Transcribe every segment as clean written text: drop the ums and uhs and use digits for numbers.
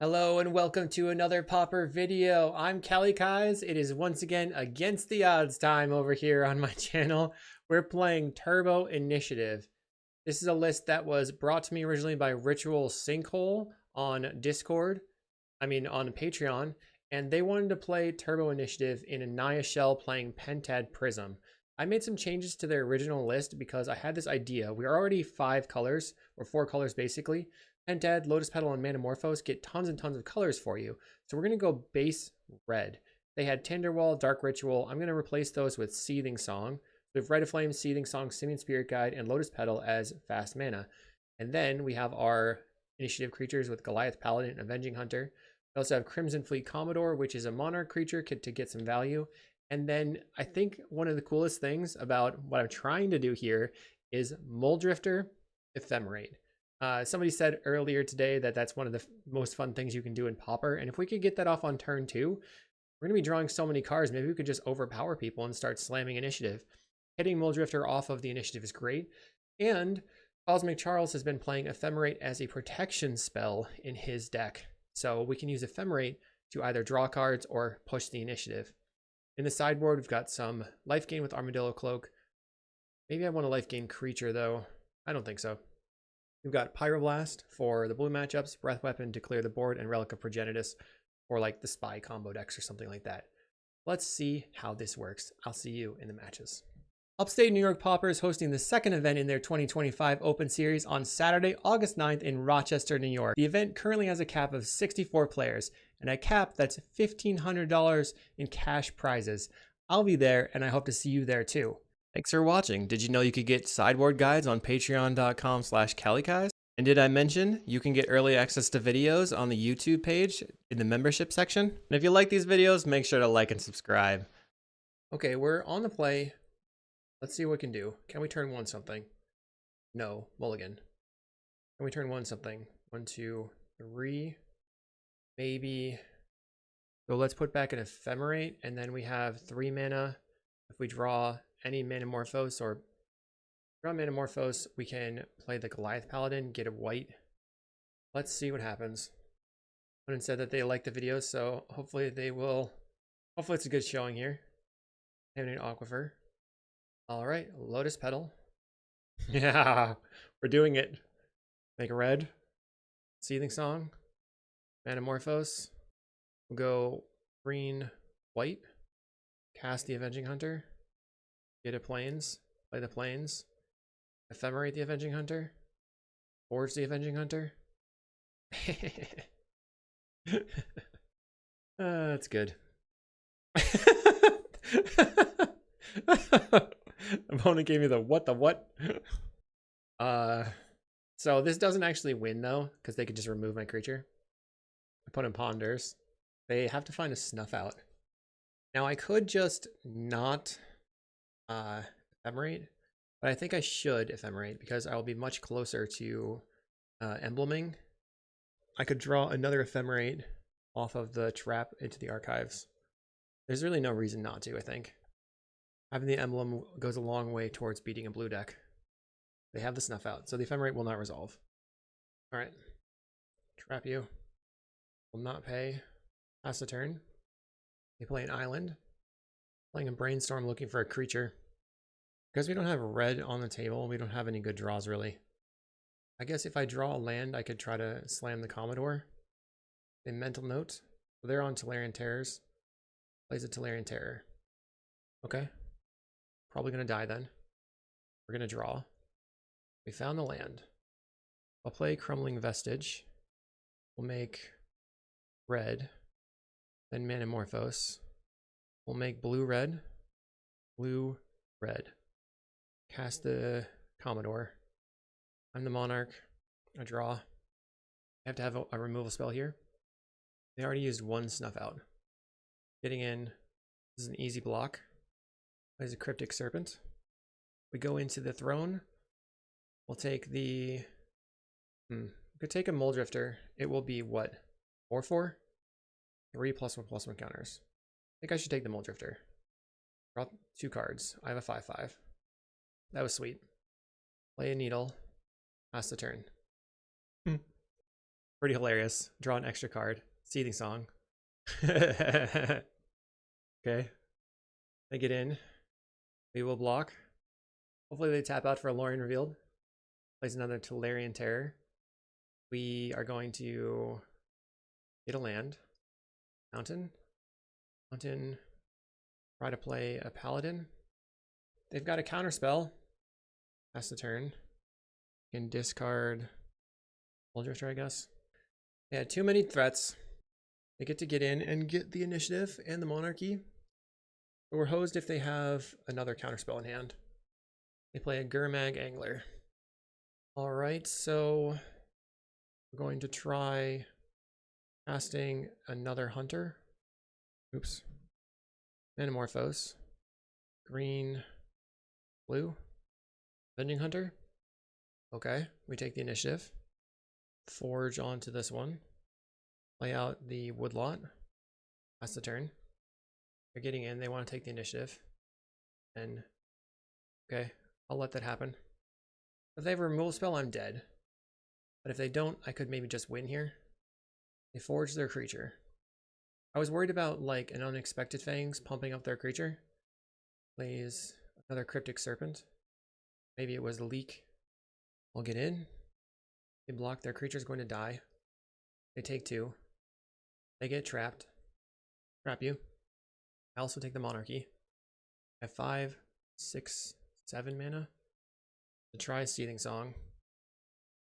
Hello and welcome to another Pauper video. I'm kalikaiz. It is once again against the odds time over here on my channel. We're playing Turbo Initiative. This is a list that was brought to me originally by Ritual Sinkhole on Discord. on Patreon. And they wanted to play Turbo Initiative in Anaya Shell playing Pentad Prism. I made some changes to their original list because I had this idea. We are already 5 colors, or 4 colors basically. Pentad, Lotus Petal, and Manamorphose get tons and tons of colors for you. So we're going to go base red. They had Tinderwall, Dark Ritual. I'm going to replace those with Seething Song. We have Red of Flame, Seething Song, Simian Spirit Guide, and Lotus Petal as fast mana. And then we have our initiative creatures with Goliath Paladin and Avenging Hunter. We also have Crimson Fleet Commodore, which is a monarch creature to get some value. And then I think one of the coolest things about what I'm trying to do here is Mulldrifter Ephemerate. Somebody said earlier today that that's one of the most fun things you can do in Pauper. And if we could get that off on turn 2, we're going to be drawing so many cards. Maybe we could just overpower people and start slamming initiative. Hitting Mulldrifter off of the initiative is great. And Cosmic Charles has been playing Ephemerate as a protection spell in his deck. So we can use Ephemerate to either draw cards or push the initiative. In the sideboard, we've got some life gain with Armadillo Cloak. Maybe I want a life gain creature, though. I don't think so. We've got Pyroblast for the blue matchups, Breath Weapon to clear the board, and Relic of Progenitus for like the Spy combo decks or something like that. Let's see how this works. I'll see you in the matches. Upstate New York Pauper is hosting the second event in their 2025 Open Series on Saturday, August 9th in Rochester, New York. The event currently has a cap of 64 players, and a cap that's $1,500 in cash prizes. I'll be there, and I hope to see you there too. Thanks for watching. Did you know you could get sideboard guides on patreon.com/kalikaiz? And did I mention you can get early access to videos on the YouTube page in the membership section? And if you like these videos, make sure to like and subscribe. Okay, we're on the play. Let's see what we can do. Can we turn 1 something? No, mulligan. Can we turn 1 something? 1, 2, 3. Maybe. So let's put back an Ephemerate, and then we have 3 mana. If we draw any Manamorphose or draw Manamorphose, we can play the Goliath Paladin, get a white. Let's see what happens. Someone said that they like the videos, so hopefully they will. Hopefully it's a good showing here. An Aquifer. All right, Lotus Petal. Yeah, we're doing it. Make a red. Seething Song. Manamorphose. We'll go green, white. Cast the Avenging Hunter. Get a Plains. Play the Plains. Ephemerate the Avenging Hunter. Forge the Avenging Hunter. That's good. Opponent gave me the what? So this doesn't actually win though, because they could just remove my creature. Opponent ponders. They have to find a snuff out. Now I could just not Ephemerate, but I think I should Ephemerate because I'll be much closer to embleming. I could draw another Ephemerate off of the trap into the archives. There's really no reason not to, I think. Having the emblem goes a long way towards beating a blue deck. They have the snuff out, so the Ephemerate will not resolve. All right. Trap you. Will not pay. Pass the turn. They play an island. Playing a Brainstorm looking for a creature. Because we don't have red on the table, we don't have any good draws really. I guess if I draw a land, I could try to slam the Commodore. A Mental Note. So they're on Tolarian Terrors. Plays a Tolarian Terror. Okay. Probably going to die then. We're going to draw. We found the land. I'll play Crumbling Vestige. We'll make red. Then Manamorphose. We'll make blue-red. Blue-red. Cast the Commodore. I'm the Monarch. I draw. I have to have a removal spell here. They already used 1 snuff out. Getting in. This is an easy block. Plays a Cryptic Serpent. We go into the throne. We'll take the... we could take a Mulldrifter. It will be what? 4/4? 3+1/+1 counters. I think I should take the Mulldrifter. Draw 2 cards. I have a 5/5. That was sweet. Play a Needle. Pass the turn. Pretty hilarious. Draw an extra card. Seething Song. Okay. They get in. We will block. Hopefully they tap out for a Lorien Revealed. Plays another Tolarian Terror. We are going to get a land. Mountain. Mountain. Try to play a Paladin. They've got a counterspell. Pass the turn. You can discard Mulldrifter, I guess. They had too many threats. They get in and get the initiative and the monarchy. But we're hosed if they have another counterspell in hand. They play a Gurmag Angler. Alright, so we're going to try casting another Hunter. Oops. Metamorphose. Green, blue. Vending Hunter. Okay, we take the initiative. Forge onto this one. Play out the Woodlot. Pass the turn. They're getting in. They want to take the initiative. And okay, I'll let that happen. If they have a removal spell, I'm dead. But if they don't, I could maybe just win here. They forge their creature. I was worried about like an Unexpected Fangs pumping up their creature. Plays another Cryptic Serpent. Maybe it was the leak. We'll get in. They block. Their creature's going to die. They take 2. They get trapped. Trap you. I also take the monarchy. I have 5, 6, 7 mana to try Seething Song.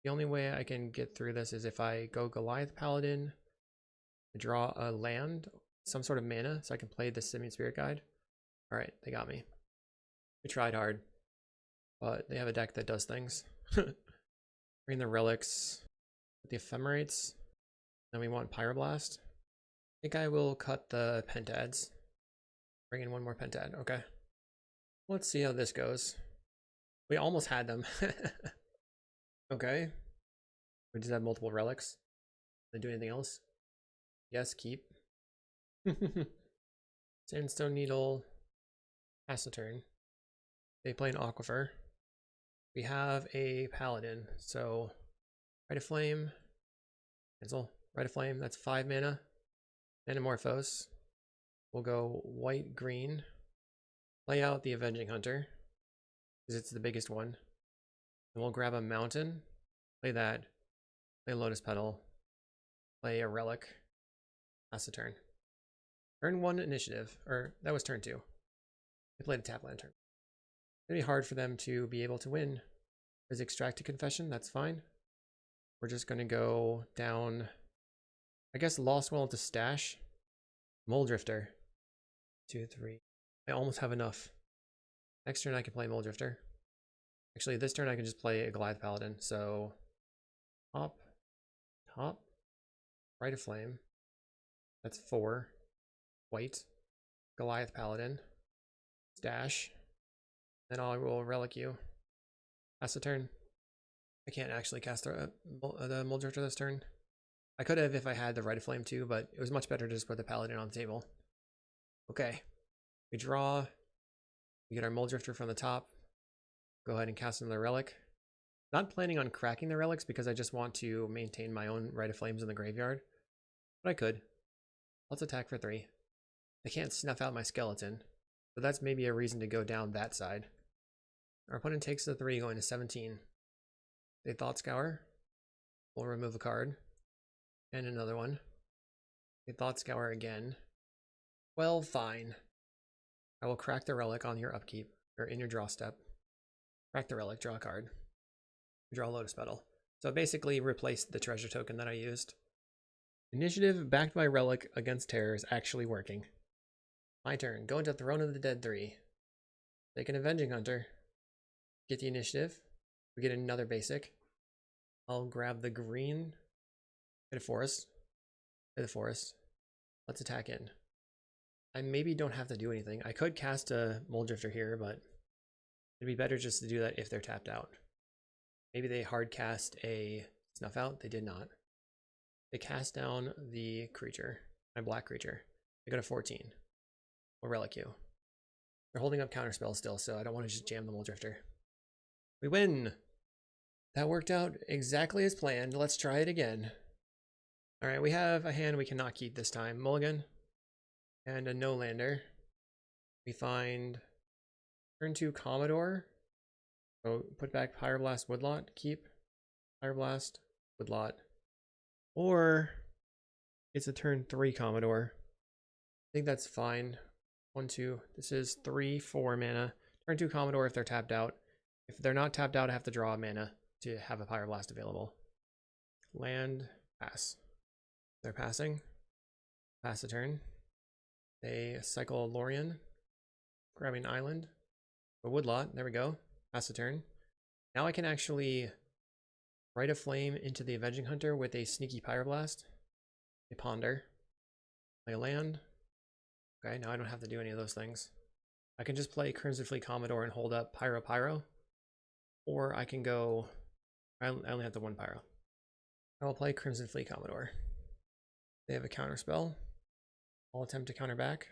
The only way I can get through this is if I go Goliath Paladin, I draw a land, some sort of mana, so I can play the Simian Spirit Guide. Alright, they got me. We tried hard, but they have a deck that does things. Bring the relics, the ephemerates, then we want Pyroblast. I think I will cut the Pentads. Bring in one more Pentad, okay. Let's see how this goes. We almost had them. Okay. We just have multiple relics. They do anything else? Yes, keep. Sandstone Needle. Pass the turn. They play an Aquifer. We have a Paladin, so Rite of Flame. Cancel. Rite of Flame, that's 5 mana. Metamorphose. We'll go white, green. Play out the Avenging Hunter, because it's the biggest one. And we'll grab a Mountain. Play that. Play Lotus Petal. Play a Relic. Pass the turn. Turn 1 initiative. Or, that was turn 2. They played a tap land turn. It's going to be hard for them to be able to win. There's Extracted Confession, that's fine. We're just going to go down, I guess, Lost Well into Stash. Mulldrifter. 2, 3. I almost have enough. Next turn I can play Mulldrifter. Actually, this turn I can just play a Goliath Paladin. So, top, Rite of Flame. That's 4. White. Goliath Paladin. Stash. Then I will Relic you. Pass the turn. I can't actually cast the Mulldrifter this turn. I could have if I had the Rite of Flame too, but it was much better to just put the Paladin on the table. Okay. We draw. We get our Mulldrifter from the top. Go ahead and cast another Relic. Not planning on cracking the relics because I just want to maintain my own Rite of Flames in the graveyard. But I could. Let's attack for 3. They can't snuff out my skeleton. So that's maybe a reason to go down that side. Our opponent takes the 3, going to 17. They Thought Scour. We'll remove a card. And another one. They Thought Scour again. Well, fine. I will crack the relic on your upkeep, or in your draw step. Crack the relic, draw a card. Draw a Lotus Petal. So basically replace the treasure token that I used. Initiative backed by relic against terror is actually working. My turn. Go into Throne of the Dead 3. Take an Avenging Hunter. Get the initiative. We get another basic. I'll grab the green. Get a forest. Get the forest. Let's attack in. I maybe don't have to do anything. I could cast a Mulldrifter here, but it'd be better just to do that if they're tapped out. Maybe they hard cast a Snuff Out. They did not. They cast down the creature, my black creature. They go to 14. We'll Relic you. They're holding up counterspell still, so I don't want to just jam the Mulldrifter. We win! That worked out exactly as planned. Let's try it again. All right, we have a hand we cannot keep this time. Mulligan and a no-lander. We find turn 2 Commodore. So put back Pyroblast Woodlot. Keep Pyroblast Woodlot. Or it's a turn 3 Commodore. I think that's fine. 1, 2. This is 3, 4 mana. Turn 2 Commodore if they're tapped out. If they're not tapped out, I have to draw a mana to have a Pyroblast available. Land, pass. They're passing. Pass a turn. They cycle Lorien. Grabbing an island. A Woodlot. There we go. Pass a turn. Now I can actually write a flame into the Avenging Hunter with a sneaky Pyroblast. A Ponder. Play a land. Okay, now I don't have to do any of those things. I can just play Crimson Fleet Commodore and hold up Pyro Pyro. Or I can go... I only have the 1 Pyro. I will play Crimson Fleet Commodore. They have a counter spell. I'll attempt to counter back.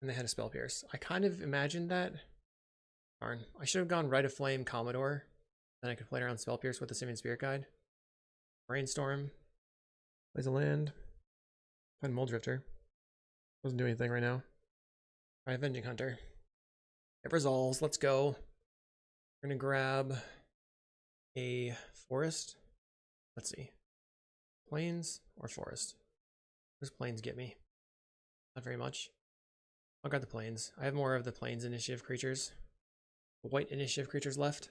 And they had a Spell Pierce. I kind of imagined that. Darn. I should have gone Rite of Flame Commodore. Then I could play around Spell Pierce with the Simian Spirit Guide. Brainstorm. Plays a land. Find Mulldrifter. Doesn't do anything right now. Try Avenging Hunter. It resolves. Let's go. We're gonna grab a forest. Let's see. Plains or forest? What does plains get me? Not very much. I'll grab the plains. I have more of the plains initiative creatures. White initiative creatures left.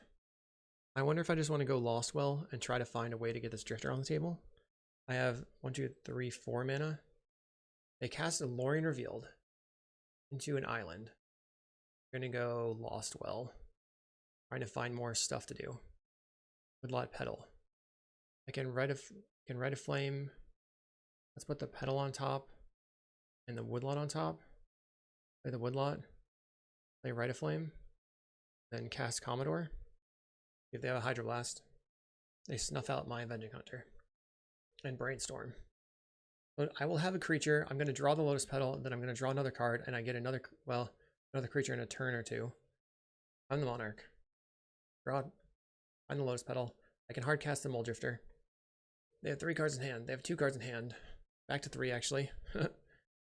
I wonder if I just want to go Lostwell and try to find a way to get this Drifter on the table. I have 1, 2, 3, 4 mana. They cast a Lorien Revealed into an island. We're gonna go Lostwell. Trying to find more stuff to do. Woodlot Petal. I can write a flame. Let's put the Petal on top and the Woodlot on top. Play the Woodlot. Play Write a Flame. Then cast Commodore. If they have a Hydroblast, they snuff out my Avenging Hunter. And Brainstorm. But I will have a creature. I'm going to draw the Lotus Petal, and then I'm going to draw another card, and I get another creature in a turn or two. I'm the Monarch. Draw. Find the Lotus Petal. I can hardcast the Mulldrifter. They have 3 cards in hand. They have 2 cards in hand. Back to 3, actually.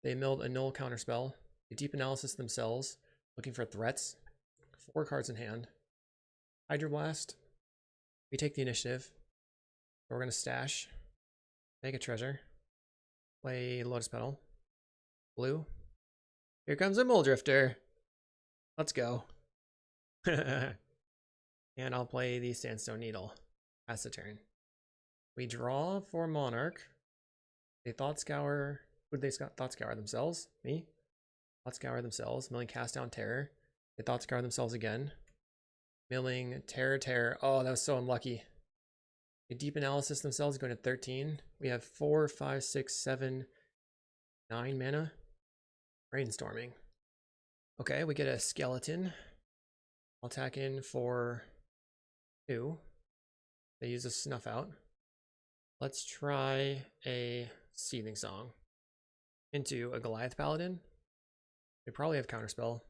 They milled a null counterspell. They deep analysis themselves, looking for threats. 4 cards in hand. Hydroblast. We take the initiative. We're going to stash. Make a treasure. Play Lotus Petal. Blue. Here comes a Mulldrifter. Let's go. And I'll play the Sandstone Needle. Pass the turn. We draw for Monarch. They Thought Scour. Who did they Thought Scour themselves? Me? Thought Scour themselves. Milling Cast Down Terror. They Thought Scour themselves again. Milling Terror. Oh, that was so unlucky. They Deep Analysis themselves, going to 13. We have 4, 5, 6, 7, 9 mana. Brainstorming. Okay, we get a Skeleton. I'll attack in for 2. They use a Snuff Out. Let's try a Seething Song into a Goliath Paladin. They probably have Counterspell.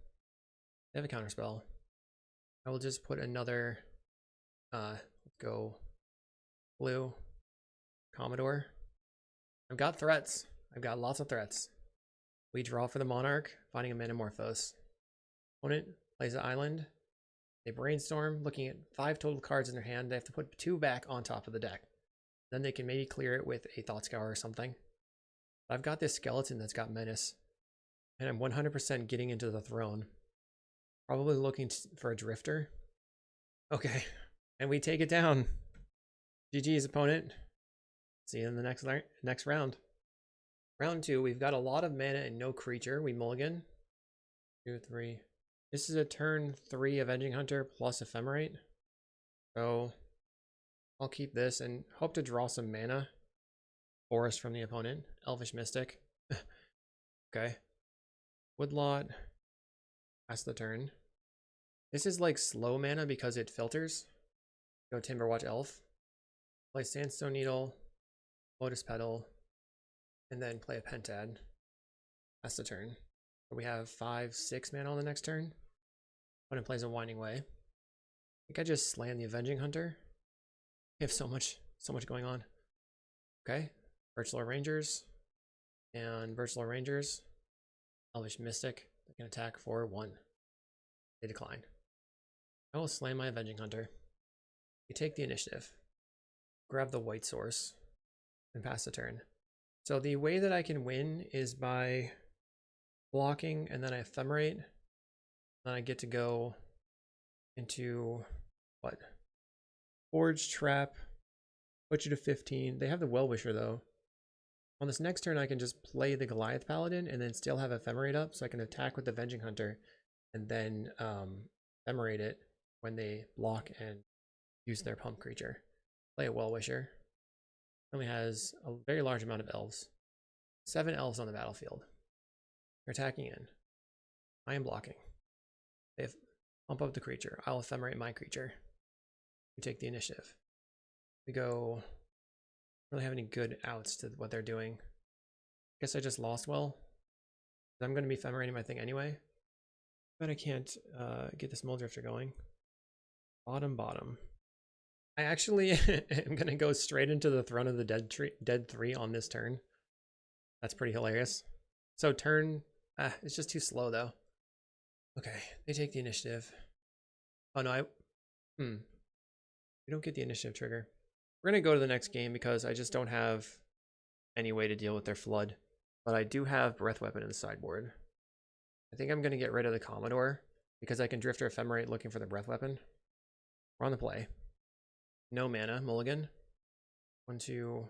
They have a Counterspell. I will just put another, let's go blue, Commodore. I've got threats. I've got lots of threats. We draw for the Monarch, finding a Metamorphose. Opponent plays an island. They Brainstorm, looking at 5 total cards in their hand. They have to put 2 back on top of the deck. Then they can maybe clear it with a Thought Scour or something. But I've got this Skeleton that's got Menace. And I'm 100% getting into the throne. Probably looking for a Drifter. Okay. And we take it down. GG's, opponent. See you in the next round. Round 2, we've got a lot of mana and no creature. We mulligan. 2, 3. This is a turn 3 Avenging Hunter plus Ephemerate. So I'll keep this and hope to draw some mana. Forest from the opponent. Elvish Mystic. Okay. Woodlot. Pass the turn. This is like slow mana because it filters. Go Timberwatch Elf. Play Sandstone Needle. Lotus Petal. And then play a Pentad. Pass the turn. We have 5, 6 mana on the next turn. Opponent plays a Winding Way. I think I just slammed the Avenging Hunter. We have so much going on. Okay. Virtual Rangers and Virtual Rangers. Elvish Mystic. They can attack for 1. They decline. I will slam my Avenging Hunter. You take the initiative. Grab the white source and pass the turn. So the way that I can win is by blocking and then I ephemerate. Then I get to go into what? Forge Trap. Put you to 15. They have the Well-Wisher though. On this next turn I can just play the Goliath Paladin and then still have ephemerate up so I can attack with the Avenging Hunter and then ephemerate it when they block and use their pump creature. Play a Well-Wisher. Only has a very large amount of elves. 7 elves on the battlefield. They're attacking in. I am blocking. They have pump up the creature. I'll ephemerate my creature. We take the initiative. We go. Really have any good outs to what they're doing. Guess I just lost well. I'm going to be ephemerating my thing anyway. But I can't get this Mulldrifter going. Bottom. I actually am going to go straight into the Throne of the Dead 3 on this turn. That's pretty hilarious. So turn, it's just too slow though. Okay, they take the initiative. Oh no, we don't get the initiative trigger. We're going to go to the next game because I just don't have any way to deal with their flood. But I do have Breath Weapon in the sideboard. I think I'm going to get rid of the Commodore because I can Drifter Ephemerate looking for the Breath Weapon. We're on the play. No mana, mulligan. 1, 2,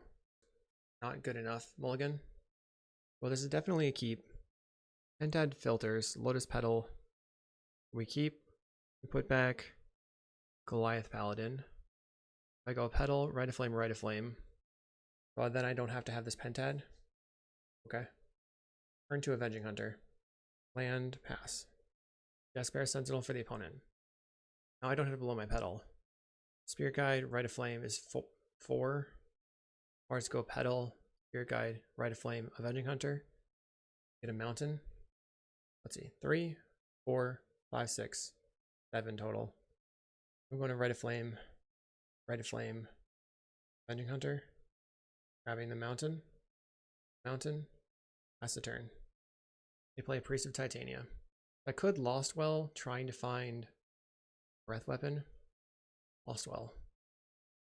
not good enough, mulligan. Well, this is definitely a keep. Pentad filters, Lotus Petal. We keep, we put back Goliath Paladin. I go Petal, Rite of Flame, Rite of Flame. But then I don't have to have this Pentad. Okay. Turn to Avenging Hunter. Land, pass. Jeskai Sentinel for the opponent. Now I don't have to blow my Petal. Spirit Guide, Rite of Flame is 4. Cards go Petal, Spirit Guide, Rite of Flame, Avenging Hunter. Get a Mountain. Let's see, 3, 4, 5, 6, 7 total. I'm going to Rite of Flame, Avenging Hunter. Grabbing the Mountain, pass the turn. They play Priest of Titania. I could Lost Well, trying to find Breath Weapon. Lost Well.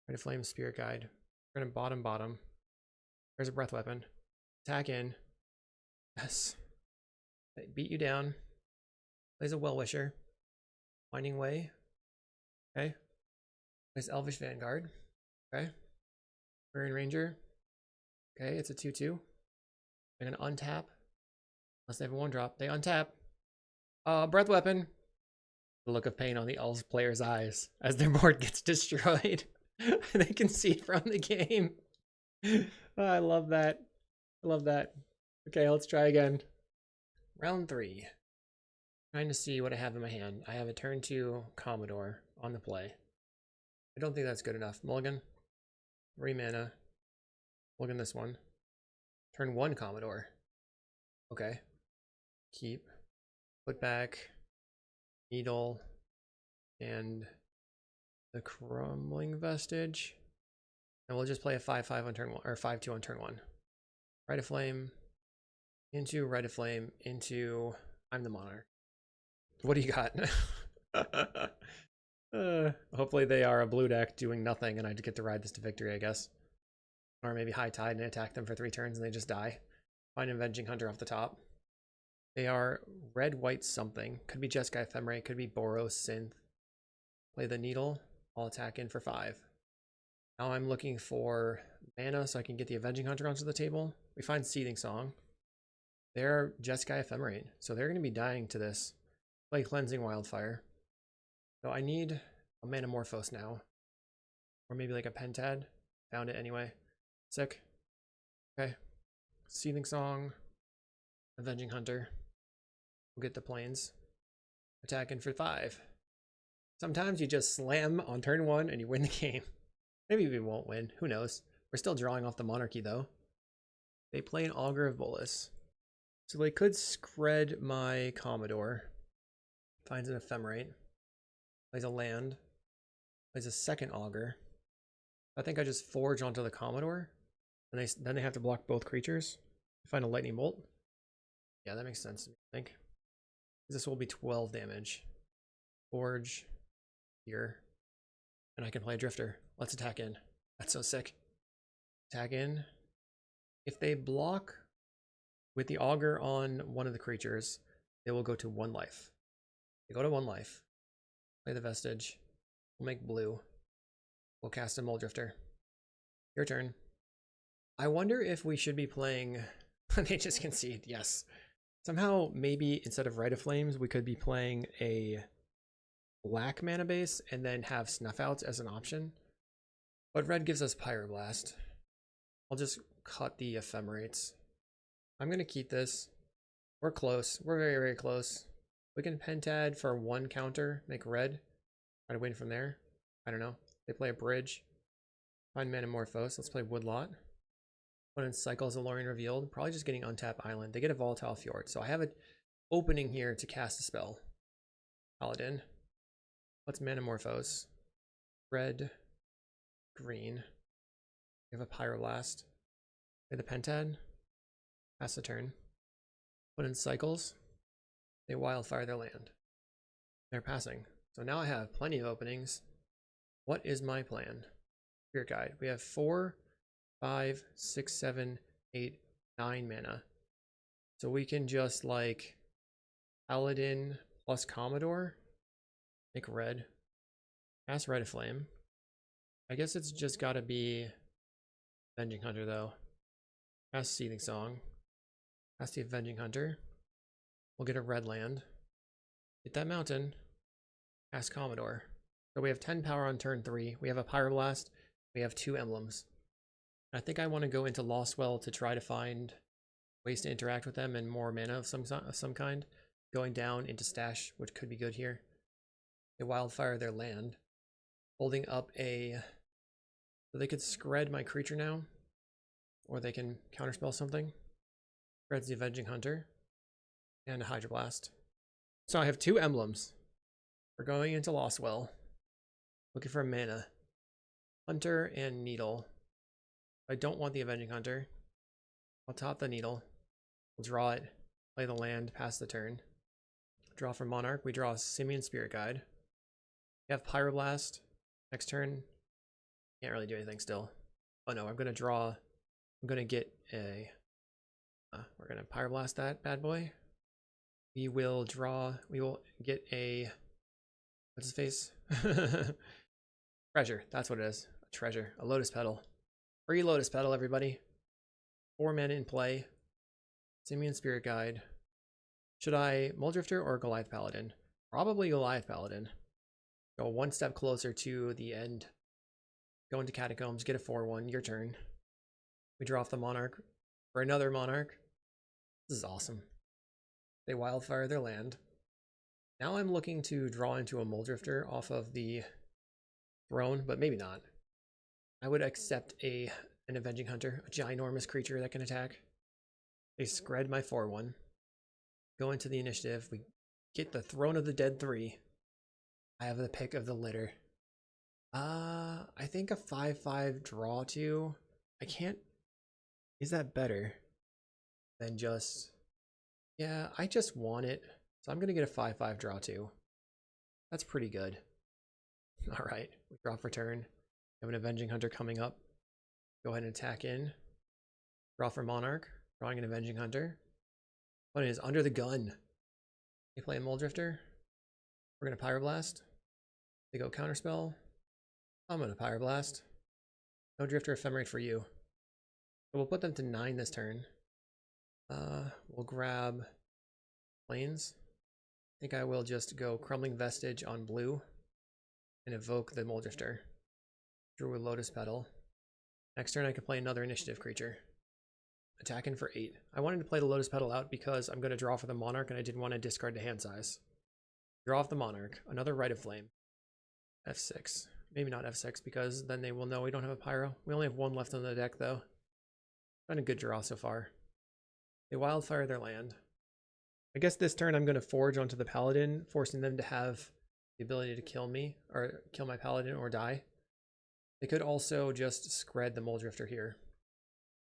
Rite of Flame, Spirit Guide. We're going to bottom. There's a Breath Weapon. Attack in. Yes. They beat you down. Plays a Well-Wisher. Winding Way. Okay. Plays Elvish Vanguard. Okay. Wearing Ranger. Okay, it's a 2/2. They're going to untap. Unless they have a 1-drop. They untap. Breath Weapon. The look of pain on the Elves player's eyes as their board gets destroyed. They can see it from the game. Oh, I love that. I love that. Okay, let's try again. Round 3. Trying to see what I have in my hand. I have a turn 2 Commodore on the play. I don't think that's good enough. Mulligan. 3 mana. Mulligan this one. Turn 1 Commodore. Okay. Keep. Put back. Needle. And the Crumbling Vestige. And we'll just play a 5/5 on turn 1, or 5/2 on turn 1. Rite of Flame. Into Rite of Flame. Into I'm the Monarch. What do you got? Hopefully they are a blue deck doing nothing and I get to ride this to victory, I guess. Or maybe High Tide and attack them for 3 turns and they just die. Find Avenging Hunter off the top. They are red, white, something. Could be Jeskai Ephemerate, could be Boros, Synth. Play the Needle. I'll attack in for 5. Now I'm looking for mana so I can get the Avenging Hunter onto the table. We find Seething Song. They're Jeskai Ephemerate, so they're going to be dying to this. Play Cleansing Wildfire. So I need a Manamorphose now. Or maybe like a Pentad. Found it anyway. Sick. Okay. Seething Song. Avenging Hunter. We'll get the planes. Attack in for 5. Sometimes you just slam on turn 1 and you win the game. Maybe we won't win. Who knows? We're still drawing off the Monarchy though. They play an Augur of Bolas. So they could scred my Commodore. Finds an Ephemerate. Plays a land. Plays a second Augur. I think I just forge onto the Commodore. And then they have to block both creatures. Find a lightning bolt. Yeah, that makes sense, I think. This will be 12 damage. Forge here. And I can play a Drifter. Let's attack in. That's so sick. Attack in. If they block with the auger on one of the creatures, they will go to 1 life. They go to 1 life. Play the Vestige. We'll make blue. We'll cast a Mulldrifter. Your turn. I wonder if we should be playing... They just concede, yes. Somehow, maybe instead of Rite of Flames, we could be playing a black mana base and then have Snuff Outs as an option. But red gives us Pyroblast. I'll just cut the Ephemerates. I'm going to keep this. We're close. We're very, very close. We can Pentad for 1 counter, make red. Try to win from there. I don't know. They play a bridge. Find Manamorphose. Let's play Woodlot. Opponent cycles Alluring Revealed. Probably just getting Untap Island. They get a Volatile Fjord. So I have an opening here to cast a spell. Paladin. Let's Manamorphose. Red. Green. We have a Pyroblast. Play the Pentad. Pass the turn. Opponent cycles. They Wildfire their land. They're passing. So now I have plenty of openings. What is my plan? Spirit Guide. We have 4, 5, 6, 7, 8, 9 mana. So we can just like Paladin plus Commodore. Make red. Cast Rite of Flame. I guess it's just gotta be Avenging Hunter though. Cast Seething Song. Cast the Avenging Hunter. We'll get a red land. Hit that mountain. Cast Commodore. So we have 10 power on turn 3. We have a Pyroblast. We have 2 emblems. I think I want to go into Lostwell to try to find ways to interact with them and more mana of some kind. Going down into Stash, which could be good here. They Wildfire their land. Holding up a... So they could Scred my creature now. Or they can counterspell something. Screds the Avenging Hunter. And a Hydroblast. So I have 2 emblems. We're going into Lostwell. Looking for a mana. Hunter and Needle. I don't want the Avenging Hunter. I'll top the Needle. We'll draw it. Play the land. Pass the turn. Draw from Monarch. We draw a Simian Spirit Guide. We have Pyroblast. Next turn. Can't really do anything still. Oh no, I'm going to draw. I'm going to get a... we're going to Pyroblast that bad boy. We will draw. We will get a... What's his face? Treasure. That's what it is. A treasure. A Lotus Petal. Free Lotus Petal, everybody. 4 men in play. Simian Spirit Guide. Should I Mulldrifter or Goliath Paladin? Probably Goliath Paladin. Go 1 step closer to the end. Go into Catacombs. Get a 4/1. Your turn. We draw off the Monarch for another Monarch. This is awesome. They Wildfire their land. Now I'm looking to draw into a Mulldrifter off of the throne, but maybe not. I would accept an Avenging Hunter, a ginormous creature that can attack. They Scred my 4/1. Go into the initiative. We get the Throne of the Dead 3. I have the pick of the litter. I think a 5/5 draw 2. I can't... Is that better than just... Yeah, I just want it. So I'm going to get a 5/5 draw 2. That's pretty good. Alright, we draw for turn. We have an Avenging Hunter coming up. Go ahead and attack in. Draw for Monarch. Drawing an Avenging Hunter. What is under the gun? They play a Mulldrifter. We're going to Pyroblast. They go Counterspell. I'm going to Pyroblast. No Drifter Ephemerate for you. So we'll put them to 9 this turn. We'll grab Plains. I think I will just go Crumbling Vestige on blue and evoke the Mulldrifter. Drew a Lotus Petal. Next turn I could play another initiative creature. Attacking for 8. I wanted to play the Lotus Petal out because I'm going to draw for the Monarch and I didn't want to discard the hand size. Draw off the Monarch. Another Rite of Flame. F6. Maybe not F6 because then they will know we don't have a Pyro. We only have 1 left on the deck though. Been a good draw so far. They Wildfire their land. I guess this turn I'm going to Forge onto the Paladin, forcing them to have the ability to kill me, or kill my Paladin or die. They could also just Scred the Mulldrifter here.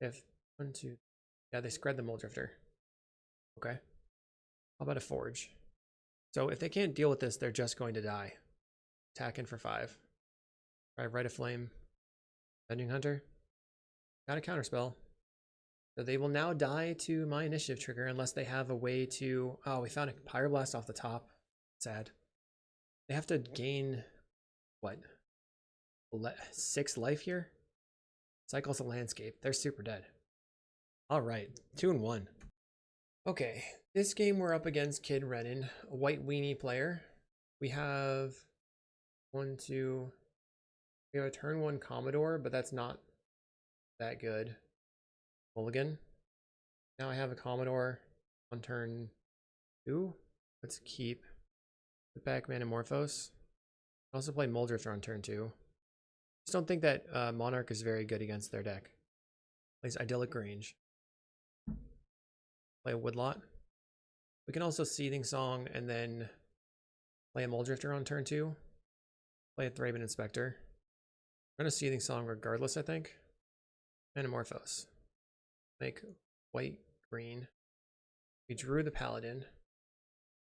If 1, 2, yeah, they spread the Mulldrifter. Okay. How about a Forge? So if they can't deal with this, they're just going to die. Attack in for 5. Try Rite of Flame. Bending Hunter. Got a counterspell. So they will now die to my initiative trigger unless they have a way to... Oh, we found a Pyroblast off the top. Sad. They have to gain... What? 6 life here? Cycles the landscape. They're super dead. Alright. 2 and 1. Okay. This game we're up against Kid Renin, a white weenie player. We have 1, 2... We have a turn 1 Commodore, but that's not that good. Mulligan. Now I have a Commodore on turn 2. Let's keep. Put back Manamorphose. Also play Mulldrifter on turn 2. Just don't think that Monarch is very good against their deck. Plays Idyllic Range. Play a Woodlot. We can also Seething Song and then play a Mulldrifter on turn 2. Play a Thraben Inspector. I'm going to Seething Song regardless, I think. Manamorphose. Make white, green. We drew the Paladin.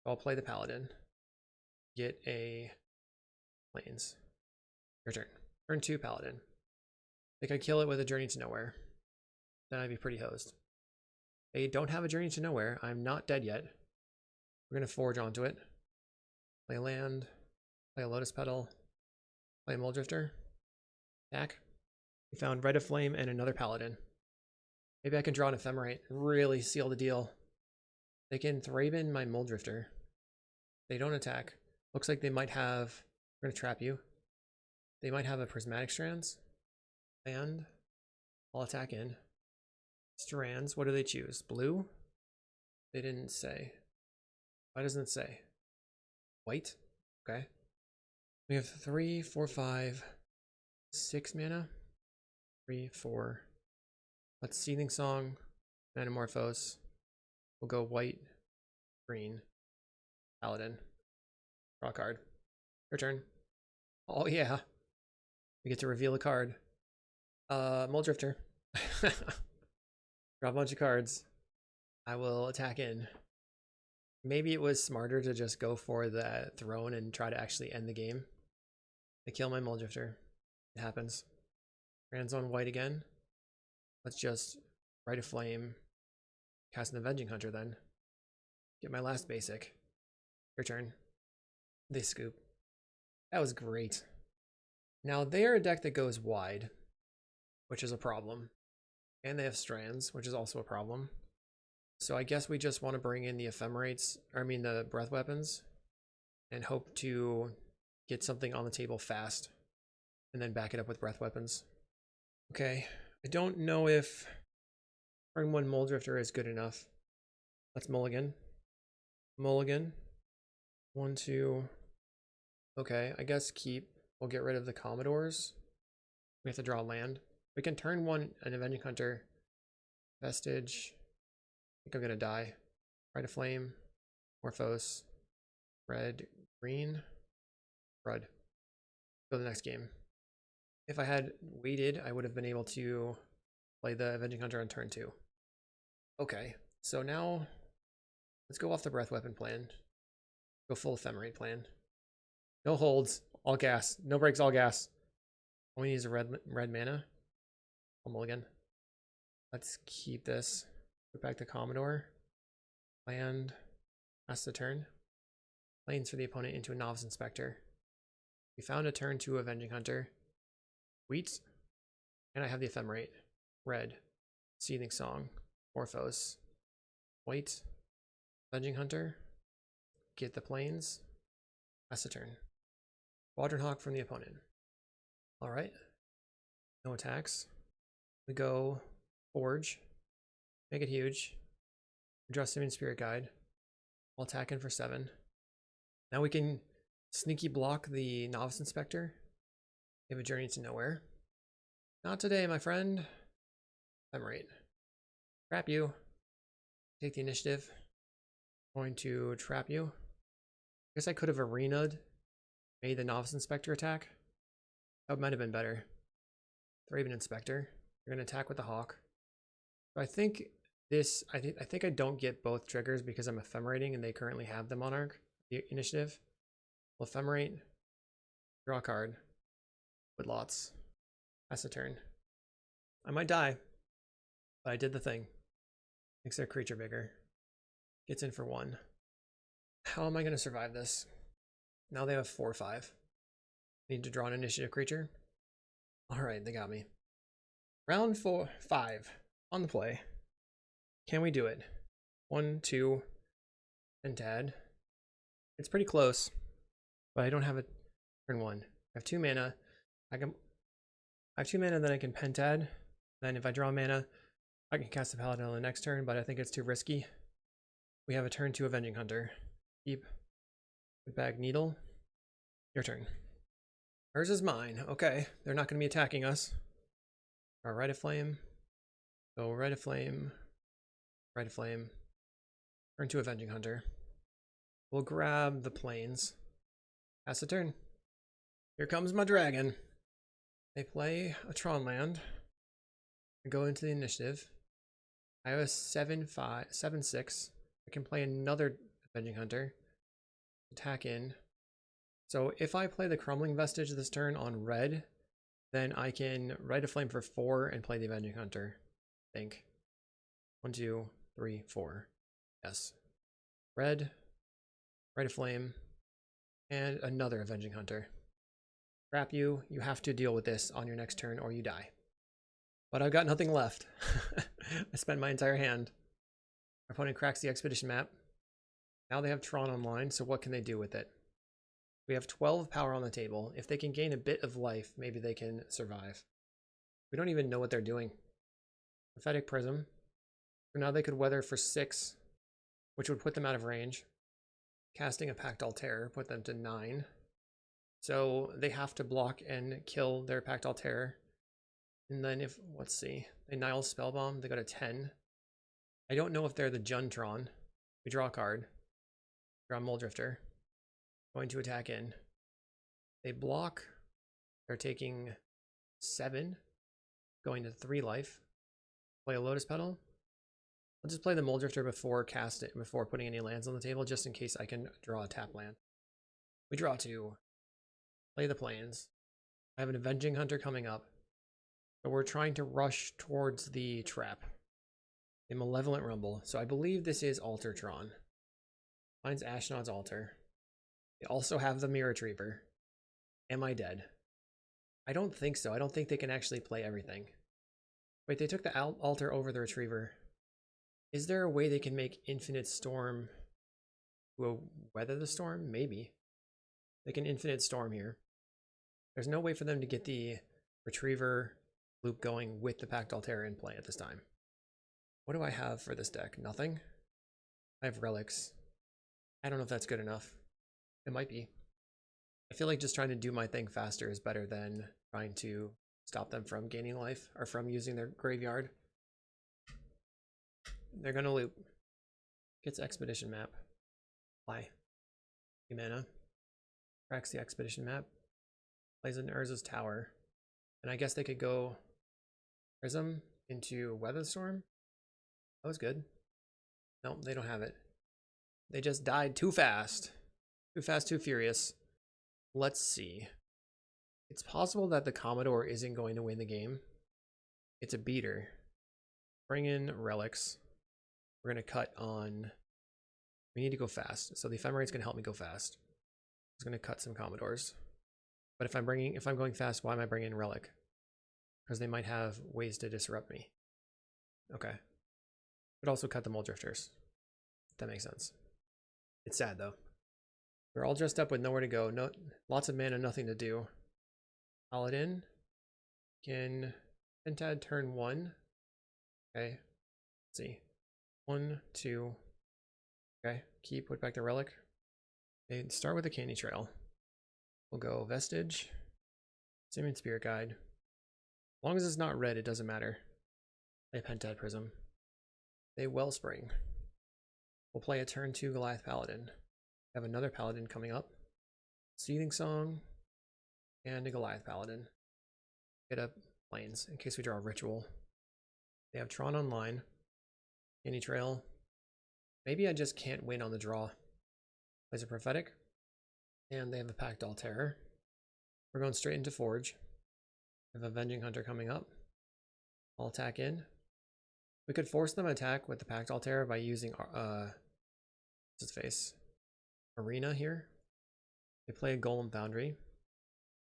I'll play the Paladin. Get a Plains. Your turn. Turn 2 Paladin. They could kill it with a Journey to Nowhere. Then I'd be pretty hosed. They don't have a Journey to Nowhere. I'm not dead yet. We're going to Forge onto it. Play a land. Play a Lotus Petal. Play a Mulldrifter. Attack. We found Rite of Flame and another Paladin. Maybe I can draw an Ephemerate and really seal the deal. They can Thraben my Mulldrifter. They don't attack. Looks like they might have... We're going to trap you. They might have a Prismatic Strands. And I'll attack in. Strands, what do they choose? Blue? They didn't say. Why doesn't it say? White? Okay. We have 3, 4, 5, 6 mana. 3, 4. Let's Seething Song, Manamorphose. We'll go white, green, Paladin. Draw a card. Your turn. Oh yeah. We get to reveal a card. Mulldrifter. Draw a bunch of cards. I will attack in. Maybe it was smarter to just go for the throne and try to actually end the game. They kill my Mulldrifter. It happens. Strands on white again. Let's just Rite of Flame. Cast an Avenging Hunter then. Get my last basic. Your turn. They scoop. That was great. Now they're a deck that goes wide, which is a problem. And they have Strands, which is also a problem. So I guess we just want to bring in the Ephemerates, or I mean the Breath Weapons, and hope to get something on the table fast, and then back it up with Breath Weapons. Okay, I don't know if turn 1 Mulldrifter is good enough. Let's mulligan. Mulligan. 1, 2. Okay, I guess keep. We'll get rid of the Commodores. We have to draw land. We can turn 1 an Avenging Hunter. Vestige. I think I'm gonna die. Rite of Flame. Morphos. Red. Green. Red. Go to the next game. If I had waited, I would have been able to play the Avenging Hunter on turn 2. Okay, so now let's go off the Breath Weapon plan. Go full Ephemerate plan. No holds, all gas. No breaks, all gas. All we need is a red mana. I'll mulligan. Let's keep this. Put back the Commodore. Land. Pass the turn. Plains for the opponent into a Novice Inspector. We found a turn 2 Avenging Hunter. Wheat. And I have the Ephemerate. Red. Seething Song. Morphos. White. Avenging Hunter. Get the Plains. Pass the turn. Quadrant Hawk from the opponent. Alright. No attacks. We go Forge. Make it huge. Draw Simian Spirit Guide. I'll attack in for 7. Now we can sneaky block the Novice Inspector. We have a Journey to Nowhere. Not today, my friend. Ephemerate. Trap you. Take the initiative. Going to trap you. I guess I could have arena'd. Made the Novice Inspector attack. That might have been better. Thraben Inspector. You're going to attack with the Hawk. I think I think I don't get both triggers because I'm ephemerating and they currently have the Monarch, the initiative. We'll ephemerate, draw a card, with lots. Pass a turn. I might die, but I did the thing. Makes their creature bigger. Gets in for 1. How am I going to survive this? Now they have 4/5. Need to draw an initiative creature. Alright, they got me. Round 5 on the play. Can we do it? 1, 2, Pentad. It's pretty close, but I don't have a turn 1. I have 2 mana. I have 2 mana that I can Pentad. Then if I draw mana, I can cast a Paladin on the next turn, but I think it's too risky. We have a turn 2 Avenging Hunter. Keep. Bag Needle. Your turn. Hers is mine. Okay, they're not going to be attacking us. Our Rite of Flame. So Rite of Flame. Rite of Flame. Turn 2 Avenging Hunter. We'll grab the plains. Pass a turn. Here comes my dragon. They play a Tron land. I go into the initiative. I have a 7/6. I can play another Avenging Hunter. Attack in. So if I play the Crumbling Vestige this turn on red, then I can Rite of Flame for 4 and play the Avenging Hunter. I think. 1, 2, 3, 4. Yes. Red, Rite of Flame, and another Avenging Hunter. Crap you. You have to deal with this on your next turn or you die. But I've got nothing left. I spent my entire hand. Our opponent cracks the expedition map. Now they have Tron online, so what can they do with it? We have 12 power on the table. If they can gain a bit of life, maybe they can survive. We don't even know what they're doing. Prophetic Prism. So now they could weather for 6, which would put them out of range. Casting a Pact Altair, put them to 9. So they have to block and kill their Pact Altair. And then if, let's see, they Nile Spellbomb, they go to 10. I don't know if they're the Juntron. We draw a card. Draw Mulldrifter. Going to attack in. They block. They're taking 7. Going to 3 life. Play a Lotus Petal. I'll just play the Mulldrifter before putting any lands on the table, just in case I can draw a tap land. We draw 2. Play the plains. I have an Avenging Hunter coming up. So we're trying to rush towards the trap. A Malevolent Rumble. So I believe this is Altar Tron. Mine's Ashnod's Altar. They also have the Mirror Retriever. Am I dead? I don't think so. I don't think they can actually play everything. Wait, they took the altar over the Retriever. Is there a way they can make Infinite Storm weather the storm? Maybe. They can Infinite Storm here. There's no way for them to get the Retriever loop going with the Pact Altair in play at this time. What do I have for this deck? Nothing? I have Relics. I don't know if that's good enough. It might be. I feel like just trying to do my thing faster is better than trying to stop them from gaining life or from using their graveyard. They're gonna loop. Gets Expedition Map. Why? 3 mana. Cracks the Expedition Map. Plays in Urza's Tower. And I guess they could go Prism into Weatherstorm. That was good. No, they don't have it. They just died too fast. Too fast, too furious. Let's see. It's possible that the Commodore isn't going to win the game. It's a beater. Bring in Relics. We're going to cut on... We need to go fast. So the Ephemerate's going to help me go fast. I was going to cut some Commodores. But if I'm going fast, why am I bringing Relic? Because they might have ways to disrupt me. Okay. Could also cut the Mulldrifters. That makes sense. It's sad though. We're all dressed up with nowhere to go. No, lots of mana, nothing to do. Paladin can Pentad turn 1. Okay. Let's see. 1, 2. Okay. Keep. Put back the Relic. Okay. Start with a Candy Trail. We'll go Vestige. Simian Spirit Guide. As long as it's not red, it doesn't matter. Play Pentad Prism. Play Wellspring. We'll play a turn 2 Goliath Paladin. Have another Paladin coming up. Seething Song. And a Goliath Paladin. Get up Plains in case we draw a Ritual. They have Tron online. Any trail. Maybe I just can't win on the draw. Plays a Prophetic. And they have a Pact Terror. We're going straight into Forge. We have Avenging Hunter coming up. I'll attack in. We could force them to attack with the Pact Terror by using what's its face? Arena here. They play a Golem Foundry.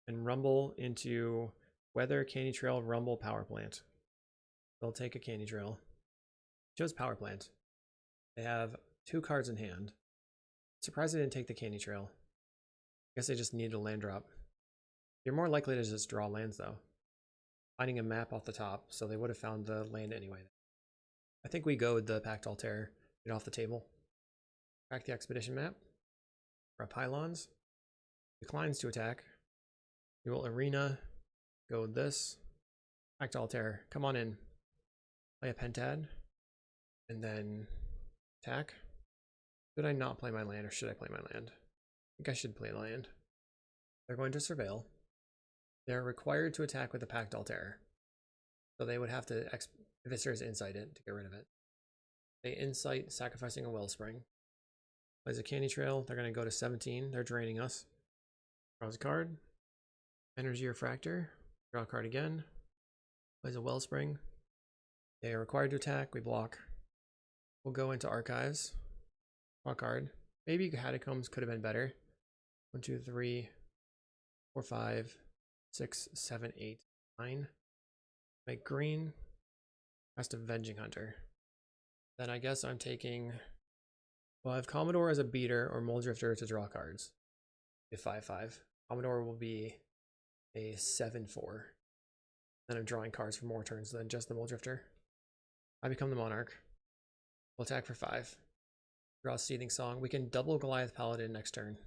And rumble into Weather, Candy Trail, Rumble, Power Plant. They'll take a Candy Trail. Chose Power Plant. They have 2 cards in hand. Surprised they didn't take the Candy Trail. I guess they just needed a land drop. You're more likely to just draw lands though. Finding a map off the top, so they would have found the land anyway. I think we go with the Pact Terror. Get off the table. Crack the Expedition map. For Pylons. Declines to attack. We will Arena. Go with this. Pact Terror. Come on in. Play a Pentad. And then attack. Should I not play my land or should I play my land? I think I should play land. They're going to Surveil. They're required to attack with the Pact Terror. So they would have to Viscer's Insight it to get rid of it. They Insight, sacrificing a Wellspring. Plays a Candy Trail. They're going to go to 17. They're draining us. Draws a card. Energy Refractor. Draw a card again. Plays a Wellspring. They are required to attack. We block. We'll go into Archives. Draw a card. Maybe Catacombs could have been better. 1, 2, 3, 4, 5, 6, 7, 8, 9. Make green. Cast Avenging Hunter. Then I guess I'm taking. Well, I have Commodore as a beater or Mulldrifter to draw cards. A 5/5. Commodore will be a 7/4. Then I'm drawing cards for more turns than just the Mulldrifter. I become the Monarch. We'll attack for 5. Draw Seething Song. We can double Goliath Paladin next turn,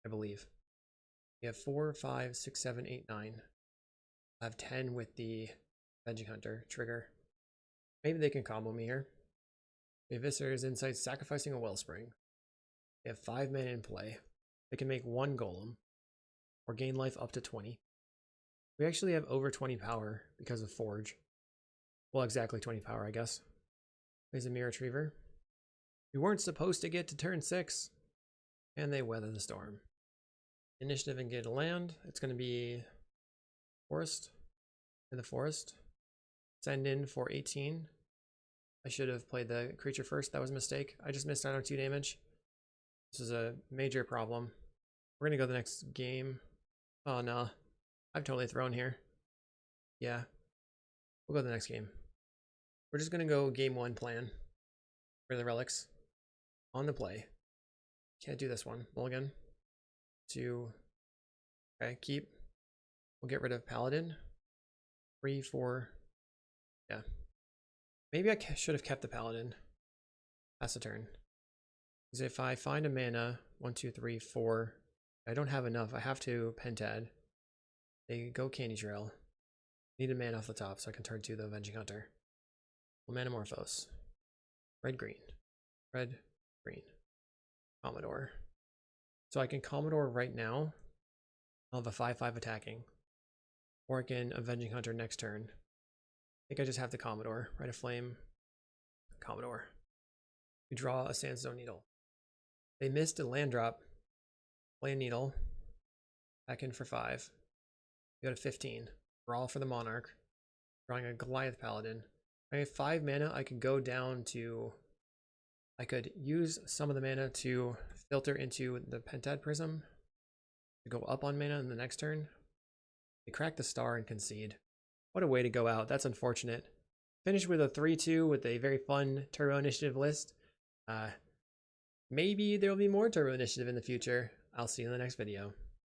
I believe. We have 4, 5, 6, 7, 8, 9. I have 10 with the Avenging Hunter trigger. Maybe they can combo me here. We have Viscer's Insight, sacrificing a Wellspring. They have 5 mana in play. They can make 1 Golem or gain life up to 20. We actually have over 20 power because of Forge. Well, exactly 20 power, I guess. Plays a Mirror Retriever. We weren't supposed to get to turn 6, and they weather the storm. Initiative and get a land. It's going to be Forest. In the Forest. Send in for 18. I should have played the creature first. That was a mistake. I just missed out on 2 damage. This is a major problem. We're going to go the next game. Oh, no. I've totally thrown here. Yeah. We'll go to the next game. We're just going to go game 1 plan for the relics. On the play. Can't do this one. Mulligan. 2. Okay, keep. We'll get rid of Paladin. 3, 4. Yeah. Maybe I should have kept the Paladin. Pass the turn. Because if I find a mana, 1, 2, 3, 4. I don't have enough. I have to Pentad. They go Candy Trail. Need a mana off the top so I can turn to the Avenging Hunter. We'll Manamorphose. Red, green. Red, green. Commodore. So I can Commodore right now. I'll have a 5/5 attacking. Or I can Avenging Hunter next turn. I think I just have the Commodore. Rite of Flame. Commodore. We draw a Sandstone Needle. They missed a land drop. Play a Needle. Back in for 5. We go to 15. Brawl for the Monarch. Drawing a Goliath Paladin. I have 5 mana. I could go down to. I could use some of the mana to filter into the Pentad Prism. To go up on mana in the next turn. They crack the star and concede. What a way to go out. That's unfortunate. Finish with a 3-2 with a very fun Turbo Initiative list. Maybe there will be more Turbo Initiative in the future. I'll see you in the next video.